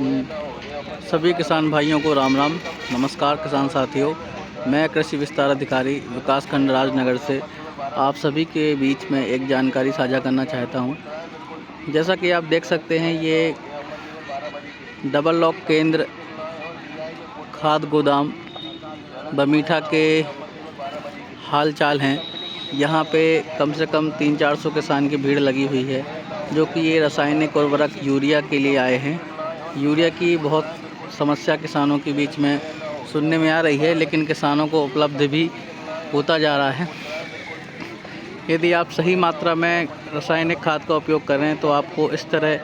सभी किसान भाइयों को राम राम। नमस्कार किसान साथियों, मैं कृषि विस्तार अधिकारी विकासखंड राजनगर से आप सभी के बीच में एक जानकारी साझा करना चाहता हूं। जैसा कि आप देख सकते हैं, ये डबल लॉक केंद्र खाद गोदाम बमीठा के हाल चाल हैं। यहाँ पे कम से कम 300-400 किसान की भीड़ लगी हुई है, जो कि ये रासायनिक उर्वरक यूरिया के लिए आए हैं। यूरिया की बहुत समस्या किसानों के बीच में सुनने में आ रही है, लेकिन किसानों को उपलब्ध भी होता जा रहा है। यदि आप सही मात्रा में रासायनिक खाद का उपयोग करें तो आपको इस तरह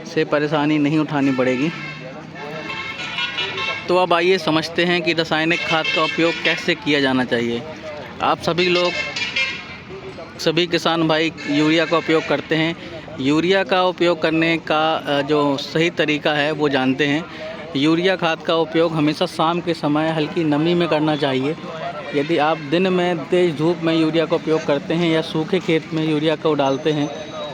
से परेशानी नहीं उठानी पड़ेगी। तो अब आइए समझते हैं कि रासायनिक खाद का उपयोग कैसे किया जाना चाहिए। आप सभी किसान भाई यूरिया का उपयोग करते हैं। यूरिया का उपयोग करने का जो सही तरीका है वो जानते हैं। यूरिया खाद का उपयोग हमेशा शाम के समय हल्की नमी में करना चाहिए। यदि आप दिन में तेज़ धूप में यूरिया का उपयोग करते हैं या सूखे खेत में यूरिया को डालते हैं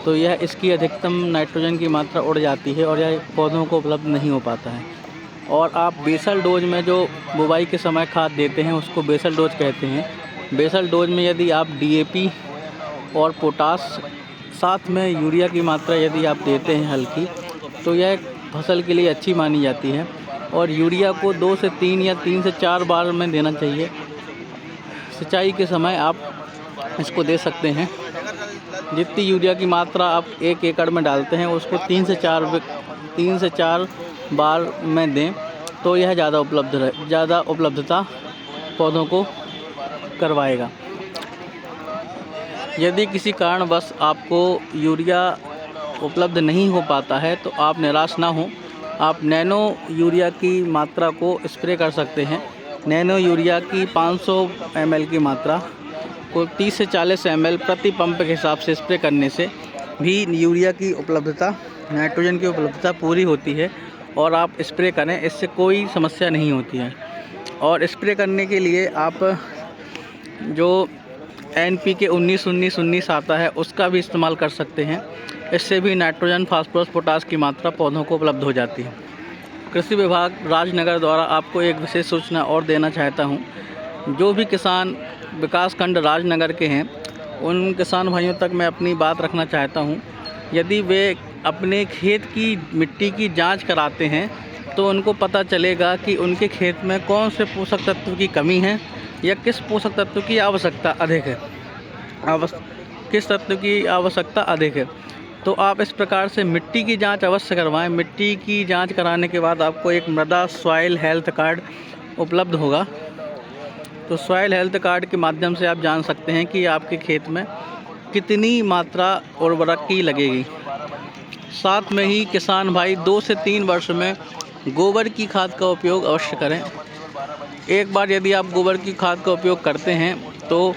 तो यह इसकी अधिकतम नाइट्रोजन की मात्रा उड़ जाती है और यह पौधों को उपलब्ध नहीं हो पाता है। और आप बेसल डोज में जो बुवाई के समय खाद देते हैं उसको बेसल डोज कहते हैं। बेसल डोज में यदि आप DAP और पोटास साथ में यूरिया की मात्रा यदि आप देते हैं हल्की, तो यह फसल के लिए अच्छी मानी जाती है। और यूरिया को 2 से 3 या 3 से 4 बार में देना चाहिए। सिंचाई के समय आप इसको दे सकते हैं। जितनी यूरिया की मात्रा आप 1 एकड़ में डालते हैं उसको 3 से 4 बार में दें, तो यह ज़्यादा उपलब्धता पौधों को करवाएगा। यदि किसी कारणवश आपको यूरिया उपलब्ध नहीं हो पाता है तो आप निराश ना हो। आप नैनो यूरिया की मात्रा को स्प्रे कर सकते हैं। नैनो यूरिया की 500 ml की मात्रा को 30 से 40 ml प्रति पंप के हिसाब से स्प्रे करने से भी यूरिया की उपलब्धता, नाइट्रोजन की उपलब्धता पूरी होती है और आप स्प्रे करें, इससे कोई समस्या नहीं होती है। और स्प्रे करने के लिए आप जो NPK 19-19-19 आता है उसका भी इस्तेमाल कर सकते हैं। इससे भी नाइट्रोजन, फास्फोरस, पोटास की मात्रा पौधों को उपलब्ध हो जाती है। कृषि विभाग राजनगर द्वारा आपको एक विशेष सूचना और देना चाहता हूं। जो भी किसान विकासखंड राजनगर के हैं उन किसान भाइयों तक मैं अपनी बात रखना चाहता हूं। यदि वे अपने खेत की मिट्टी की जांच कराते हैं तो उनको पता चलेगा कि उनके खेत में कौन से पोषक तत्व की कमी है या किस पोषक तत्व की आवश्यकता अधिक है, किस तत्व की आवश्यकता अधिक है। तो आप इस प्रकार से मिट्टी की जांच अवश्य करवाएं। मिट्टी की जांच कराने के बाद आपको एक मृदा सॉइल हेल्थ कार्ड उपलब्ध होगा। तो सॉइल हेल्थ कार्ड के माध्यम से आप जान सकते हैं कि आपके खेत में कितनी मात्रा उर्वरक की लगेगी। साथ में ही किसान भाई 2 से 3 वर्ष में गोबर की खाद का उपयोग अवश्य करें। एक बार यदि आप गोबर की खाद का उपयोग करते हैं तो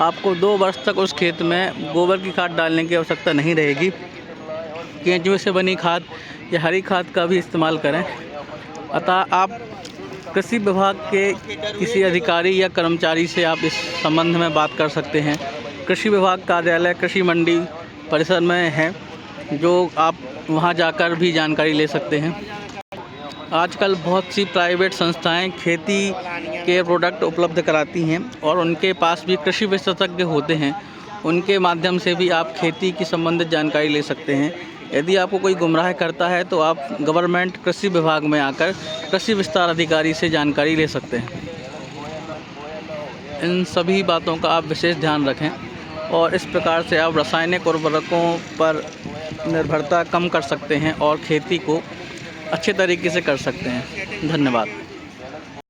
आपको 2 वर्ष तक उस खेत में गोबर की खाद डालने की आवश्यकता नहीं रहेगी। केंचुए से बनी खाद या हरी खाद का भी इस्तेमाल करें। अतः आप कृषि विभाग के किसी अधिकारी या कर्मचारी से आप इस संबंध में बात कर सकते हैं। कृषि विभाग कार्यालय कृषि मंडी परिसर में है, जो आप वहां जाकर भी जानकारी ले सकते हैं। आजकल बहुत सी प्राइवेट संस्थाएं खेती के प्रोडक्ट उपलब्ध कराती हैं और उनके पास भी कृषि विशेषज्ञ होते हैं। उनके माध्यम से भी आप खेती की संबंधित जानकारी ले सकते हैं। यदि आपको कोई गुमराह करता है तो आप गवर्नमेंट कृषि विभाग में आकर कृषि विस्तार अधिकारी से जानकारी ले सकते हैं। इन सभी बातों का आप विशेष ध्यान रखें और इस प्रकार से आप रासायनिक उर्वरकों पर निर्भरता कम कर सकते हैं और खेती को अच्छे तरीके से कर सकते हैं। धन्यवाद।